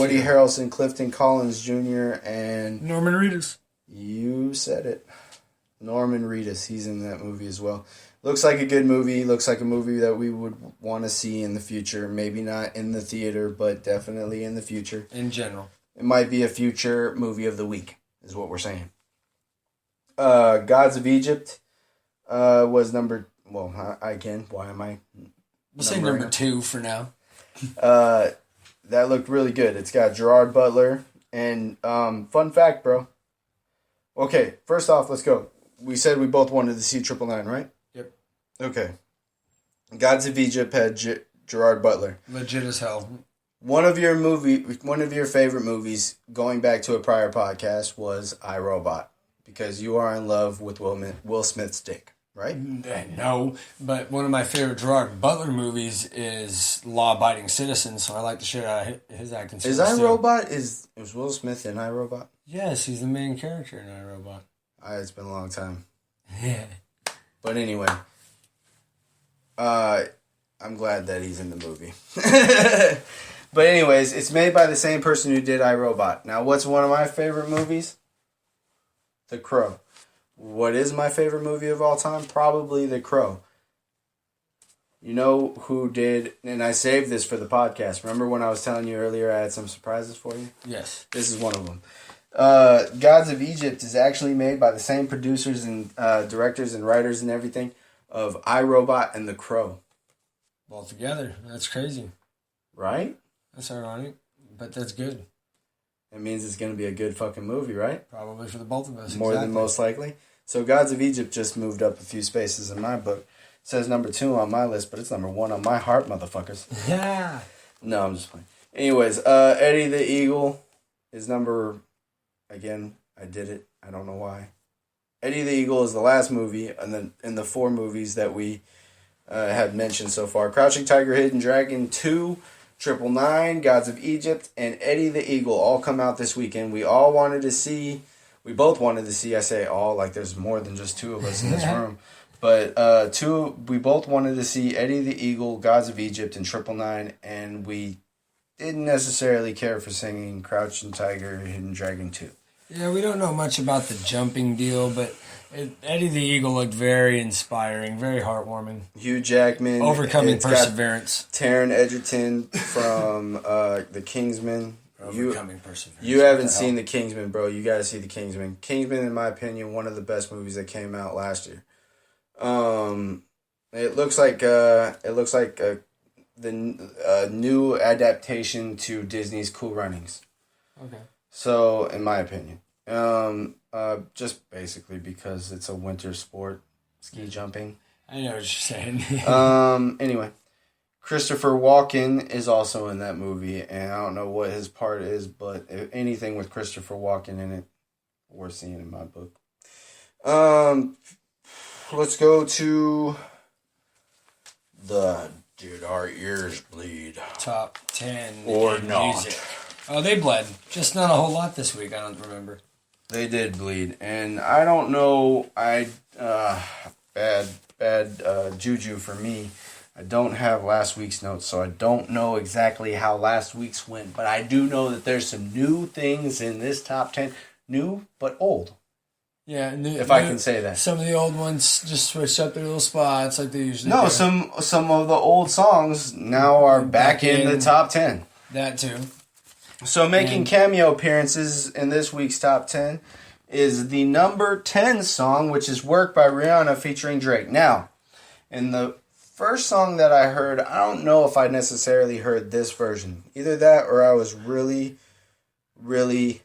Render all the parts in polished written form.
Woody Harrelson, Clifton Collins Jr., and Norman Reedus. You said it. Norman Reedus. He's in that movie as well. Looks like a good movie. Looks like a movie that we would want to see in the future. Maybe not in the theater, but definitely in the future. In general. It might be a future movie of the week, is what we're saying. Gods of Egypt was number... Well, again, why am I... We'll say number 2 for now. That looked really good. It's got Gerard Butler. And fun fact, bro. Okay, first off, let's go. We said we both wanted to see 999, right? Yep. Okay. Gods of Egypt had Gerard Butler. Legit as hell. One of your favorite movies, going back to a prior podcast, was iRobot. Because you are in love with Will Smith's dick, right? No, but one of my favorite Gerard Butler movies is Law Abiding Citizen, so I like the shit out of his acting skills. Is iRobot, is Will Smith in iRobot? Yes, he's the main character in iRobot. It's been a long time. Yeah. But anyway, I'm glad that he's in the movie. But anyways, it's made by the same person who did iRobot. Now, what's one of my favorite movies? The Crow. What is my favorite movie of all time? Probably The Crow. You know who did, and I saved this for the podcast. Remember when I was telling you earlier I had some surprises for you? Yes. This is one of them. Gods of Egypt is actually made by the same producers and directors and writers and everything of iRobot and The Crow. All together. That's crazy. Right? That's ironic, but that's good. It means it's going to be a good fucking movie, right? Probably for the both of us. More than most likely. So Gods of Egypt just moved up a few spaces in my book. It says number 2 on my list, but it's number 1 on my heart, motherfuckers. Yeah. No, I'm just playing. Anyways, Eddie the Eagle is number... Again, I did it. I don't know why. Eddie the Eagle is the last movie in the 4 movies that we have mentioned so far. Crouching Tiger, Hidden Dragon 2, 999, Gods of Egypt, and Eddie the Eagle all come out this weekend. We both wanted to see, I say all, like there's more than just 2 of us in this room. But we both wanted to see Eddie the Eagle, Gods of Egypt, and 999, and we didn't necessarily care for singing Crouching Tiger, Hidden Dragon 2. Yeah, we don't know much about the jumping deal, but Eddie the Eagle looked very inspiring, very heartwarming. Hugh Jackman. Overcoming perseverance. Taron Egerton from The Kingsman. Overcoming perseverance. You haven't seen The Kingsman, bro. You gotta see The Kingsman. Kingsman, in my opinion, one of the best movies that came out last year. It looks like the new adaptation to Disney's Cool Runnings. Okay. So, in my opinion, just basically because it's a winter sport, ski jumping. I know what you're saying. Anyway, Christopher Walken is also in that movie, and I don't know what his part is, but anything with Christopher Walken in it, worth seeing in my book. Let's go to the Did Our Ears Bleed? Top 10 or in not. Music. Oh, they bled. Just not a whole lot this week, I don't remember. They did bleed. And I don't know, bad juju for me. I don't have last week's notes, so I don't know exactly how last week's went. But I do know that there's some new things in this top 10. New, but old. Yeah, I can say that. Some of the old ones just switched up their little spots like they usually do. No, some of the old songs now are back in the top 10. That too. So making cameo appearances in this week's top 10 is the number 10 song, which is Work by Rihanna featuring Drake. Now, in the first song that I heard, I don't know if I necessarily heard this version. Either that or I was really, really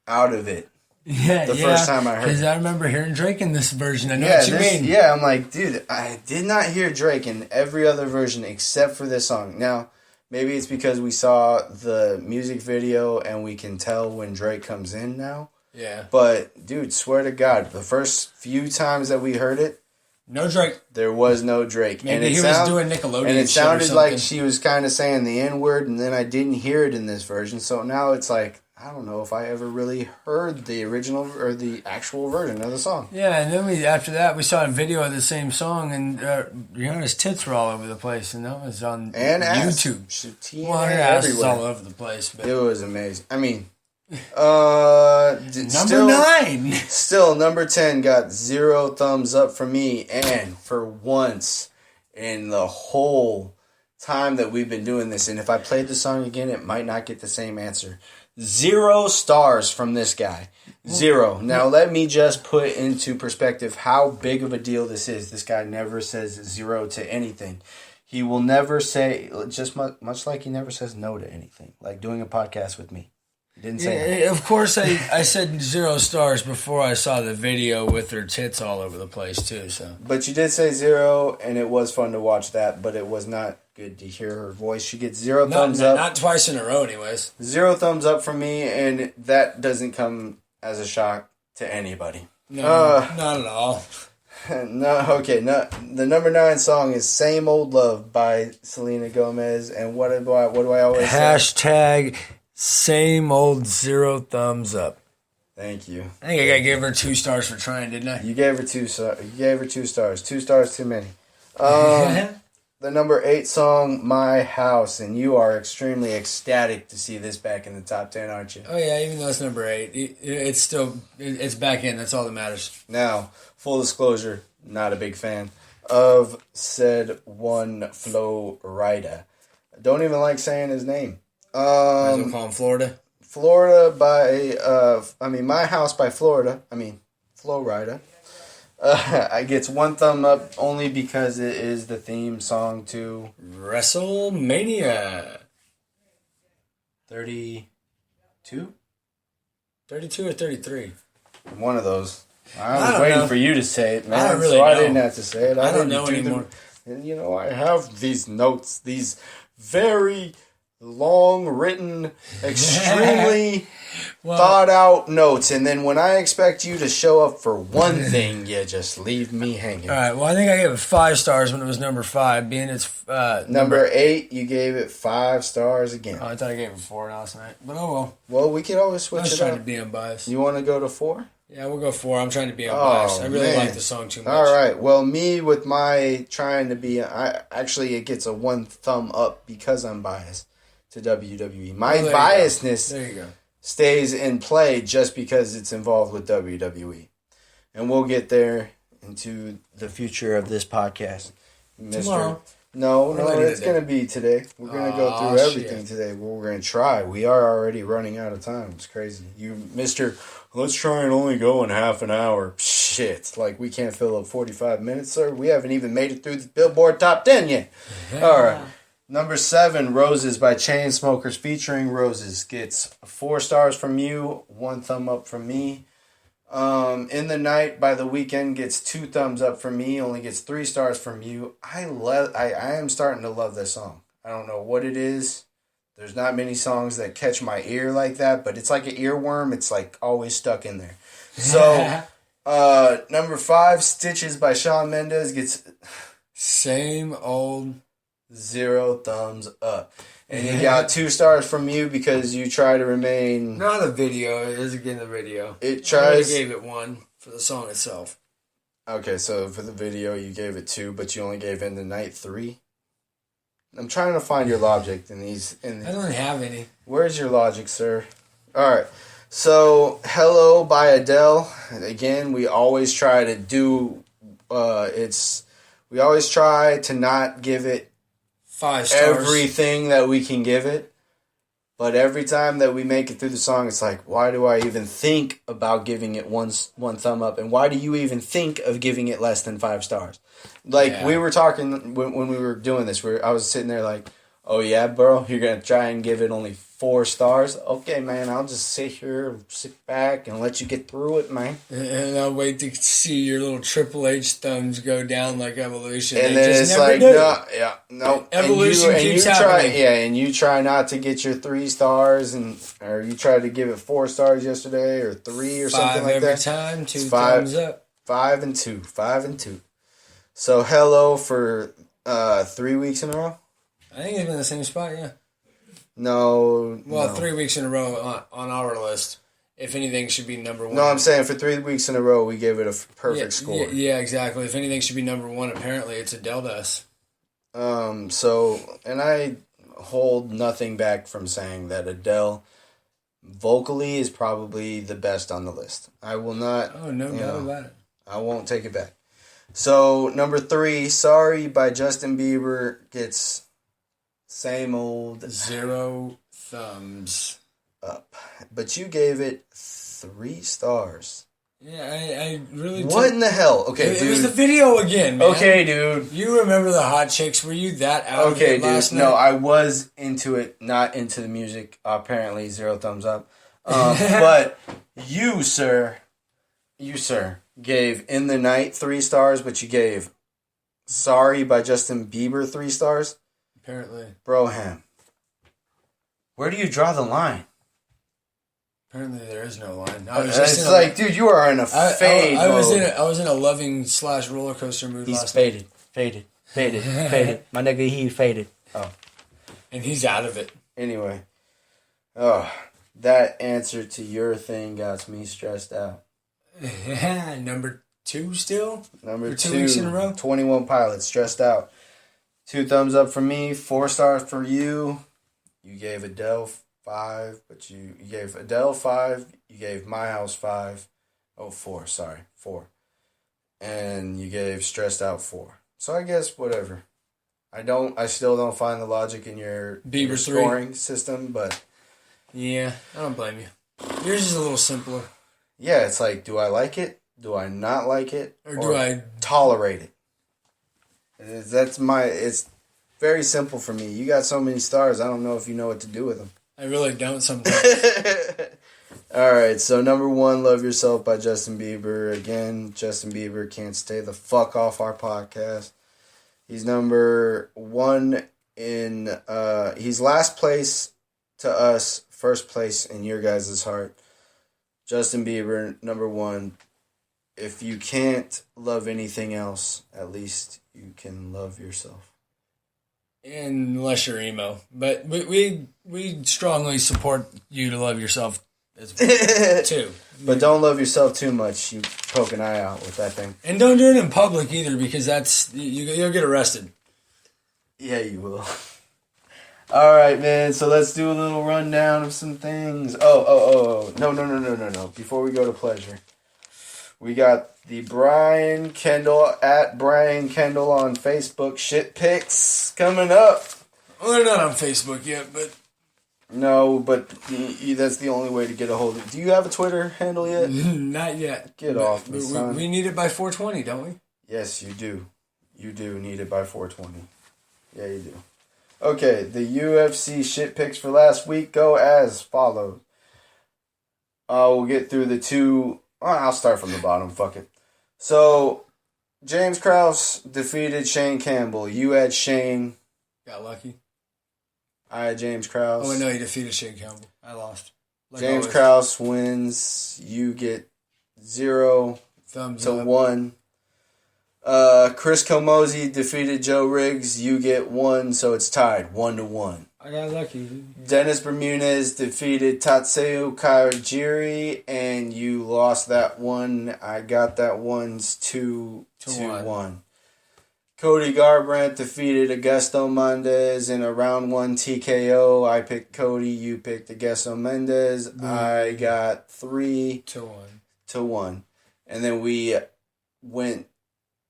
out of it. Yeah, the first time I heard it. Because I remember hearing Drake in this version. I know what you mean. Yeah, I'm like, dude, I did not hear Drake in every other version except for this song. Now, maybe it's because we saw the music video and we can tell when Drake comes in now. Yeah. But, dude, swear to God, the first few times that we heard it, no Drake. There was no Drake. Maybe he was doing Nickelodeon. And it sounded like she was kind of saying the N-word, and then I didn't hear it in this version. So now it's like, I don't know if I ever really heard the original or the actual version of the song. Yeah, and then after that we saw a video of the same song, and Rihanna's tits were all over the place, and that was on YouTube. Well, her ass was all over the place. But it was amazing. I mean, number 9. Still, number 10 got 0 thumbs up from me, and for once in the whole time that we've been doing this, and if I played the song again, it might not get the same answer. 0 stars from this guy. 0. Now, let me just put into perspective how big of a deal this is. This guy never says 0 to anything. He will never say, just much like he never says no to anything, like doing a podcast with me. He didn't say Of course, I said 0 stars before I saw the video with her tits all over the place, too. So, but you did say 0, and it was fun to watch that, but it was not good to hear her voice. She gets 0 thumbs up. Not twice in a row, anyways. 0 thumbs up from me, and that doesn't come as a shock to anybody. No, not at all. No, okay. No, the number 9 song is "Same Old Love" by Selena Gomez, and what do I always say? Hashtag same old 0 thumbs up. Thank you. I think I gave her 2 stars for trying, didn't I? You gave her 2 stars. You gave her 2 stars. 2 stars too many. The number 8 song, "My House," and you are extremely ecstatic to see this back in the top 10, aren't you? Oh yeah, even though it's number 8, it's still it's back in. That's all that matters. Now, full disclosure, not a big fan of said one Flo Rida. Don't even like saying his name. Might as well call him Florida. Florida by My House by Florida. Flo Rida. I gets 1 thumb up only because it is the theme song to WrestleMania. 32? 32 or 33? One of those. I was waiting for you to say it, man. I don't really know. I didn't have to say it. I don't know anymore. And I have these notes, these very long written, extremely thought out notes, and then when I expect you to show up for one thing, you just leave me hanging. All right, well, I think I gave it 5 stars when it was number 5, being it's number 8. You gave it 5 stars again. Oh, I thought I gave it 4 last night, but oh well. Well, we could always switch it up. I was trying to be unbiased. You want to go to 4? Yeah, we'll go 4. I'm trying to be unbiased. I really like the song too much. All right. Well, me with my trying to be, it gets a 1 thumb up because I'm biased to WWE. My biasness stays in play just because it's involved with WWE. And we'll get there into the future of this podcast. Tomorrow. No, it's going to be today. We're going to go through everything today. Well, we're going to try. We are already running out of time. It's crazy. Let's try and only go in half an hour. Shit. Like, we can't fill up 45 minutes, sir. We haven't even made it through the Billboard Top 10 yet. All right. Number 7, "Roses" by Chainsmokers featuring Roses gets 4 stars from you, 1 thumb up from me. "In the Night" by The Weeknd gets 2 thumbs up from me, only gets 3 stars from you. I am starting to love this song. I don't know what it is. There's not many songs that catch my ear like that, but it's like an earworm. It's like always stuck in there. So, number 5, "Stitches" by Shawn Mendes gets same old 0 thumbs up. And you got 2 stars from you because you try to remain... Not a video. It is again the video. It tries... I gave it 1 for the song itself. Okay, so for the video you gave it 2, but you only gave "In the Night" 3? I'm trying to find your logic in these... I don't have any. Where's your logic, sir? Alright, so "Hello" by Adele. Again, we always try to do... We always try to not give it 5 stars. Everything that we can give it. But every time that we make it through the song, it's like, why do I even think about giving it one thumb up? And why do you even think of giving it less than 5 stars? Like, we were talking when we were doing this, I was sitting there like, oh yeah, bro, you're going to try and give it only 4 stars? Okay, man, I'll just sit back and let you get through it, man. And I'll wait to see your little Triple H thumbs go down like Evolution. And then it's like, no. Evolution keeps happening. And you try not to get your 3 stars, or you try to give it 4 stars yesterday, or 3 or something like that. 5 every time, 2 thumbs up. 5 and 2. 5 and 2. So, "Hello" for 3 weeks in a row? I think it's been the same spot, yeah. No. Well, 3 weeks in a row on our list. If anything should be number one. No, I'm saying for 3 weeks in a row, we gave it a perfect score. Yeah, exactly. If anything should be number one, apparently it's Adele to us. And I hold nothing back from saying that Adele vocally is probably the best on the list. I will not. Oh, no doubt about it. I won't take it back. So, number 3, Sorry by Justin Bieber gets same old 0 thumbs up. But you gave it 3 stars. Yeah, I really... What in the hell? Okay, dude. It was the video again, man. Okay, dude. You remember the hot chicks? Were you that out of it last night? No, I was into it, not into the music. Apparently, 0 thumbs up. But you, sir, gave In the Night 3 stars, but you gave Sorry by Justin Bieber 3 stars? Apparently. Broham. Where do you draw the line? Apparently there is no line. It's like, dude, you are in a fade I was in a loving / roller coaster mood last night. Faded. My nigga, he faded. Oh. And he's out of it. Anyway. Oh, that answer to your thing got me stressed out. Number 2 still? Number 2. 2 weeks in a row? 21 Pilots, stressed out. 2 thumbs up for me, 4 stars for you. You gave Adele 5, but you gave Adele 5. You gave My House 5. Oh, 4. Sorry, 4. And you gave Stressed Out 4. So I guess whatever. I still don't find the logic in your Bieber scoring system, but yeah, I don't blame you. Yours is a little simpler. Yeah, it's like, do I like it? Do I not like it? Or do I tolerate it? It's very simple for me. You got so many stars, I don't know if you know what to do with them. I really don't sometimes. Alright, so number 1, Love Yourself by Justin Bieber. Again, Justin Bieber can't stay the fuck off our podcast. He's number 1 in, he's last place to us, first place in your guys' heart. Justin Bieber, number 1. If you can't love anything else, at least you can love yourself. Unless you're emo. But we strongly support you to love yourself as well, too. But don't love yourself too much. You poke an eye out with that thing. And don't do it in public either, because you'll get arrested. Yeah, you will. All right, man. So let's do a little rundown of some things. Oh. No. Before we go to pleasure, we got the Brian Kendall at Brian Kendall on Facebook shit pics coming up. Well, they're not on Facebook yet, but no, but that's the only way to get a hold of it. Do you have a Twitter handle yet? Not yet. Get off me, son. We need it by 420, don't we? Yes, you do. You do need it by 420. Yeah, you do. Okay, the UFC shit picks for last week go as follows. We'll get through the 2. I'll start from the bottom. Fuck it. So, James Krause defeated Shane Campbell. You had Shane. Got lucky. I had James Krause. Oh, no, he defeated Shane Campbell. I lost. Like James Krause wins. You get 0 thumbs to up. 1. Chris Comosi defeated Joe Riggs. You get 1, so it's tied 1-1. I got lucky. Dennis Bermudez defeated Tatsuya Kajiri, and you lost that one. I got that one's 2-1. Cody Garbrandt defeated Augusto Mendez in a round 1 TKO. I picked Cody. You picked Augusto Mendez. I got 3-1. And then we went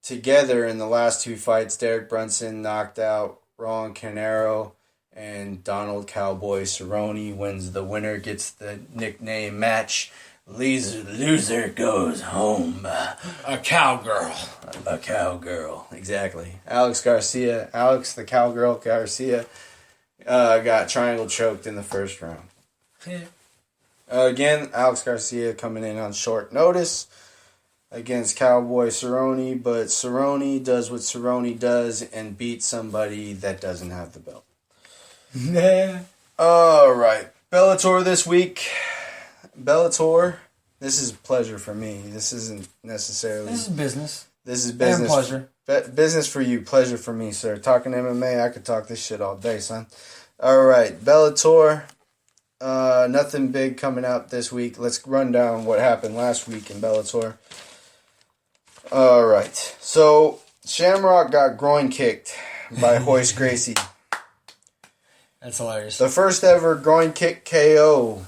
together in the last 2 fights. Derek Brunson knocked out Ron Canero, and Donald Cowboy Cerrone wins. The winner gets the nickname match. Loser goes home. A cowgirl. A cowgirl, exactly. Alex the Cowgirl Garcia, got triangle choked in the first round. Again, Alex Garcia coming in on short notice against Cowboy Cerrone, but Cerrone does what Cerrone does and beats somebody that doesn't have the belt. Yeah. All right. Bellator this week. Bellator. This is pleasure for me. This isn't necessarily... This is business. This is business. And pleasure. Business for you. Pleasure for me, sir. Talking MMA, I could talk this shit all day, son. All right, Bellator. Nothing big coming out this week. Let's run down what happened last week in Bellator. All right, so Shamrock got groin kicked by Royce Gracie. That's hilarious. The first ever groin kick KO